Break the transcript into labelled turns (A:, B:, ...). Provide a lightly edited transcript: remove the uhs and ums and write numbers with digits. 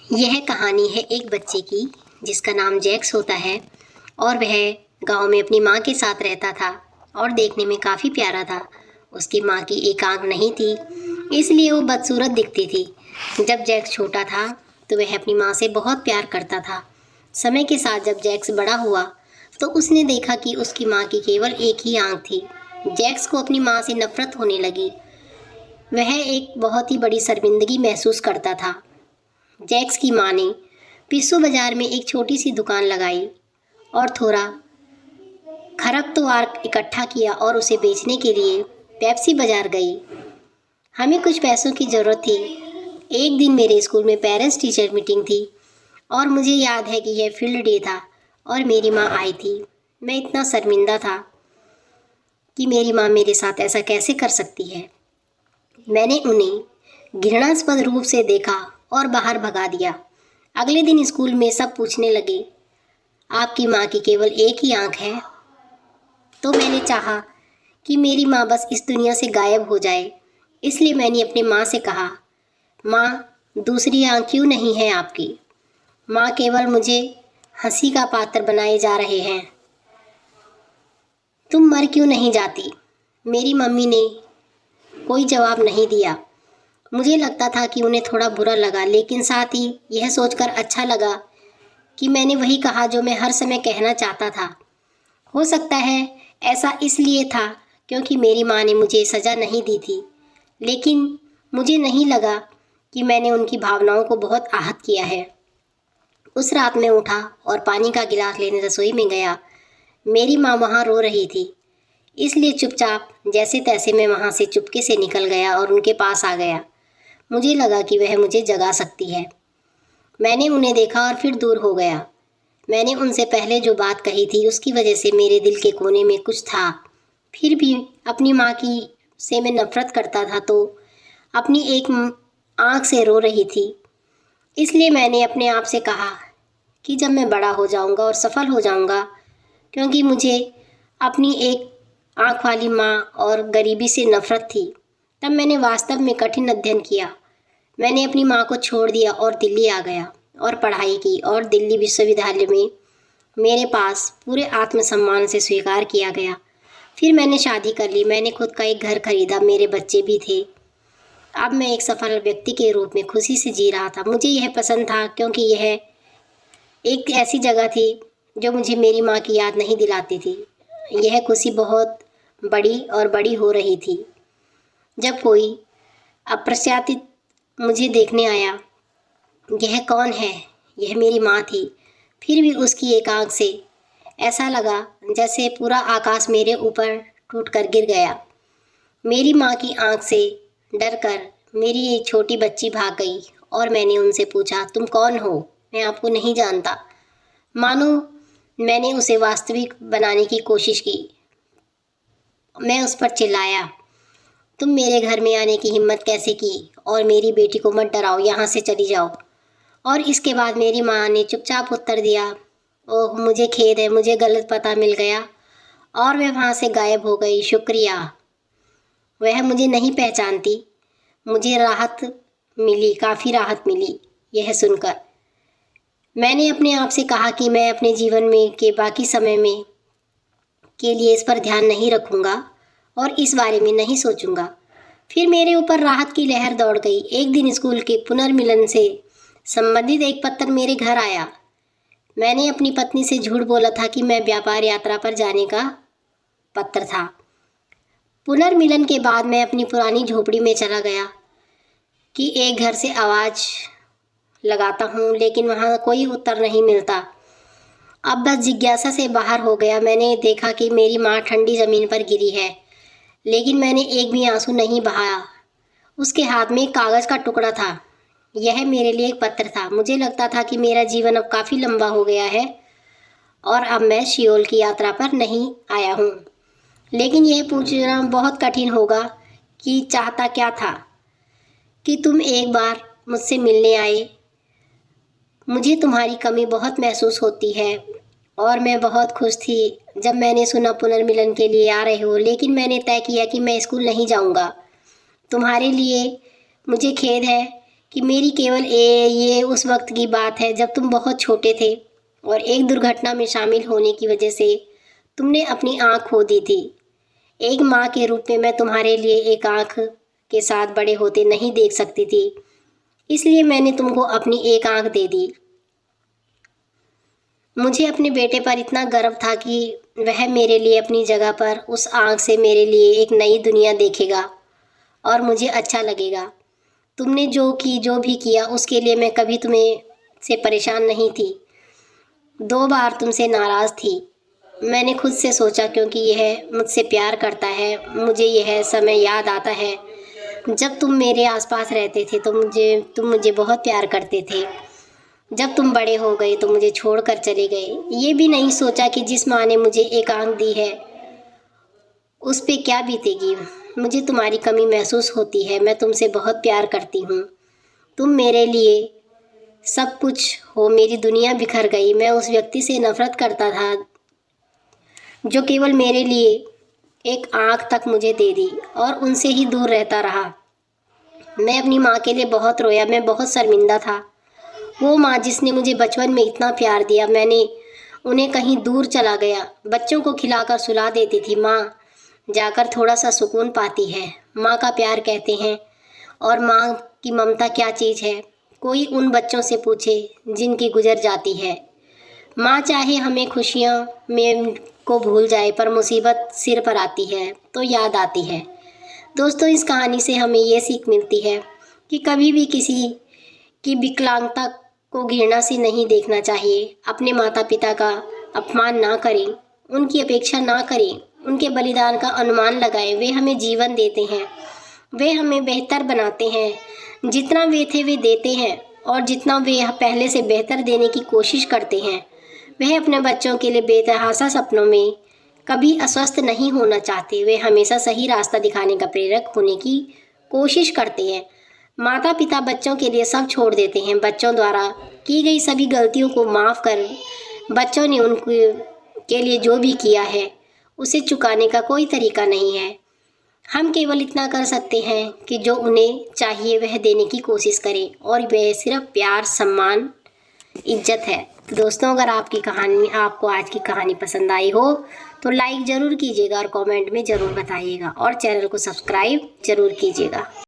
A: यह कहानी है एक बच्चे की जिसका नाम जैक्स होता है और वह गांव में अपनी माँ के साथ रहता था और देखने में काफ़ी प्यारा था। उसकी माँ की एक आंख नहीं थी, इसलिए वो बदसूरत दिखती थी। जब जैक्स छोटा था तो वह अपनी माँ से बहुत प्यार करता था। समय के साथ जब जैक्स बड़ा हुआ तो उसने देखा कि उसकी माँ की केवल एक ही आंख थी। जैक्स को अपनी माँ से नफरत होने लगी। वह एक बहुत ही बड़ी शर्मिंदगी महसूस करता था। जैक्स की माँ ने पिस्सू बाजार में एक छोटी सी दुकान लगाई और थोड़ा खरपतवार इकट्ठा किया और उसे बेचने के लिए पेप्सी बाजार गई। हमें कुछ पैसों की ज़रूरत थी। एक दिन मेरे स्कूल में पेरेंट्स टीचर मीटिंग थी और मुझे याद है कि यह फील्ड डे था और मेरी माँ आई थी। मैं इतना शर्मिंदा था कि मेरी माँ मेरे साथ ऐसा कैसे कर सकती है। मैंने उन्हें घृणास्पद रूप से देखा और बाहर भगा दिया। अगले दिन स्कूल में सब पूछने लगे, आपकी माँ की केवल एक ही आंख है? तो मैंने चाहा कि मेरी माँ बस इस दुनिया से गायब हो जाए। इसलिए मैंने अपनी माँ से कहा, माँ, दूसरी आंख क्यों नहीं है आपकी? माँ, केवल मुझे हंसी का पात्र बनाए जा रहे हैं। तुम मर क्यों नहीं जाती? मेरी मम्मी ने कोई जवाब नहीं दिया। मुझे लगता था कि उन्हें थोड़ा बुरा लगा, लेकिन साथ ही यह सोचकर अच्छा लगा कि मैंने वही कहा जो मैं हर समय कहना चाहता था। हो सकता है ऐसा इसलिए था क्योंकि मेरी माँ ने मुझे सज़ा नहीं दी थी, लेकिन मुझे नहीं लगा कि मैंने उनकी भावनाओं को बहुत आहत किया है। उस रात मैं उठा और पानी का गिलास लेने रसोई में गया। मेरी माँ वहाँ रो रही थी, इसलिए चुपचाप जैसे तैसे मैं वहाँ से चुपके से निकल गया और उनके पास आ गया। मुझे लगा कि वह मुझे जगा सकती है। मैंने उन्हें देखा और फिर दूर हो गया। मैंने उनसे पहले जो बात कही थी उसकी वजह से मेरे दिल के कोने में कुछ था। फिर भी अपनी माँ की से मैं नफरत करता था, तो अपनी एक आँख से रो रही थी। इसलिए मैंने अपने आप से कहा कि जब मैं बड़ा हो जाऊँगा और सफल हो जाऊँगा, क्योंकि मुझे अपनी एक आँख वाली माँ और गरीबी से नफरत थी, तब मैंने वास्तव में कठिन अध्ययन किया। मैंने अपनी माँ को छोड़ दिया और दिल्ली आ गया और पढ़ाई की और दिल्ली विश्वविद्यालय में मेरे पास पूरे आत्मसम्मान से स्वीकार किया गया। फिर मैंने शादी कर ली। मैंने खुद का एक घर खरीदा, मेरे बच्चे भी थे। अब मैं एक सफल व्यक्ति के रूप में खुशी से जी रहा था। मुझे यह पसंद था क्योंकि यह एक ऐसी जगह थी जो मुझे मेरी माँ की याद नहीं दिलाती थी। यह खुशी बहुत बड़ी और बड़ी हो रही थी। जब कोई अप्रत्याशित मुझे देखने आया, यह कौन है? यह मेरी माँ थी। फिर भी उसकी एक आंख से ऐसा लगा जैसे पूरा आकाश मेरे ऊपर टूटकर गिर गया। मेरी माँ की आंख से डरकर मेरी एक छोटी बच्ची भाग गई और मैंने उनसे पूछा, तुम कौन हो? मैं आपको नहीं जानता। मानो मैंने उसे वास्तविक बनाने की कोशिश की। मैं उस पर चिल्लाया, तुम मेरे घर में आने की हिम्मत कैसे की? और मेरी बेटी को मत डराओ, यहाँ से चली जाओ। और इसके बाद मेरी माँ ने चुपचाप उत्तर दिया, ओह, मुझे खेद है, मुझे गलत पता मिल गया। और वह वहाँ से गायब हो गई। शुक्रिया। वह मुझे नहीं पहचानती। मुझे राहत मिली, काफ़ी राहत मिली यह सुनकर। मैंने अपने आप से कहा कि मैं अपने जीवन में के बाकी समय में के लिए इस पर ध्यान नहीं रखूँगा और इस बारे में नहीं सोचूंगा। फिर मेरे ऊपर राहत की लहर दौड़ गई। एक दिन स्कूल के पुनर्मिलन से संबंधित एक पत्र मेरे घर आया। मैंने अपनी पत्नी से झूठ बोला था कि मैं व्यापार यात्रा पर जाने का पत्र था। पुनर्मिलन के बाद मैं अपनी पुरानी झोपड़ी में चला गया कि एक घर से आवाज़ लगाता हूँ, लेकिन वहाँ कोई उत्तर नहीं मिलता। अब बस जिज्ञासा से बाहर हो गया। मैंने देखा कि मेरी माँ ठंडी ज़मीन पर गिरी है, लेकिन मैंने एक भी आंसू नहीं बहाया। उसके हाथ में एक कागज़ का टुकड़ा था। यह मेरे लिए एक पत्र था। मुझे लगता था कि मेरा जीवन अब काफ़ी लंबा हो गया है और अब मैं सियोल की यात्रा पर नहीं आया हूँ। लेकिन यह पूछना बहुत कठिन होगा कि चाहता क्या था कि तुम एक बार मुझसे मिलने आए। मुझे तुम्हारी कमी बहुत महसूस होती है और मैं बहुत खुश थी जब मैंने सुना पुनर्मिलन के लिए आ रहे हो, लेकिन मैंने तय किया कि मैं स्कूल नहीं जाऊंगा। तुम्हारे लिए मुझे खेद है कि मेरी केवल ये उस वक्त की बात है जब तुम बहुत छोटे थे और एक दुर्घटना में शामिल होने की वजह से तुमने अपनी आँख खो दी थी। एक माँ के रूप में मैं तुम्हारे लिए एक आँख के साथ बड़े होते नहीं देख सकती थी, इसलिए मैंने तुमको अपनी एक आँख दे दी। मुझे अपने बेटे पर इतना गर्व था कि वह मेरे लिए अपनी जगह पर उस आँख से मेरे लिए एक नई दुनिया देखेगा और मुझे अच्छा लगेगा। तुमने जो भी किया उसके लिए मैं कभी तुम्हें से परेशान नहीं थी। 2 बार तुमसे नाराज़ थी। मैंने खुद से सोचा क्योंकि यह मुझसे प्यार करता है। मुझे यह समय याद आता है जब तुम मेरे आसपास रहते थे तो तुम मुझे बहुत प्यार करते थे। जब तुम बड़े हो गए तो मुझे छोड़कर चले गए। ये भी नहीं सोचा कि जिस माँ ने मुझे एक आँख दी है उस पे क्या बीतेगी। मुझे तुम्हारी कमी महसूस होती है। मैं तुमसे बहुत प्यार करती हूँ। तुम मेरे लिए सब कुछ हो। मेरी दुनिया बिखर गई। मैं उस व्यक्ति से नफ़रत करता था जो केवल मेरे लिए एक आँख तक मुझे दे दी और उनसे ही दूर रहता रहा। मैं अपनी माँ के लिए बहुत रोया। मैं बहुत शर्मिंदा था। वो माँ जिसने मुझे बचपन में इतना प्यार दिया, मैंने उन्हें कहीं दूर चला गया। बच्चों को खिलाकर सुला देती थी। माँ जाकर थोड़ा सा सुकून पाती है। माँ का प्यार कहते हैं और माँ की ममता क्या चीज़ है, कोई उन बच्चों से पूछे जिनकी गुजर जाती है। माँ चाहे हमें खुशियाँ में को भूल जाए, पर मुसीबत सिर पर आती है तो याद आती है। दोस्तों, इस कहानी से हमें ये सीख मिलती है कि कभी भी किसी की विकलांगता को घृणा से नहीं देखना चाहिए। अपने माता पिता का अपमान ना करें, उनकी अपेक्षा ना करें, उनके बलिदान का अनुमान लगाएं। वे हमें जीवन देते हैं, वे हमें बेहतर बनाते हैं। जितना वे थे वे देते हैं और जितना वे पहले से बेहतर देने की कोशिश करते हैं। वह अपने बच्चों के लिए बेतहाशा सपनों में कभी अस्वस्थ नहीं होना चाहते। वे हमेशा सही रास्ता दिखाने का प्रेरक होने की कोशिश करते हैं। माता पिता बच्चों के लिए सब छोड़ देते हैं। बच्चों द्वारा की गई सभी गलतियों को माफ़ कर बच्चों ने उनके लिए जो भी किया है उसे चुकाने का कोई तरीका नहीं है। हम केवल इतना कर सकते हैं कि जो उन्हें चाहिए वह देने की कोशिश करें, और वह सिर्फ प्यार, सम्मान, इज्जत है। तो दोस्तों, अगर आपको आज की कहानी पसंद आई हो तो लाइक ज़रूर कीजिएगा और कमेंट में ज़रूर बताइएगा और चैनल को सब्सक्राइब ज़रूर कीजिएगा।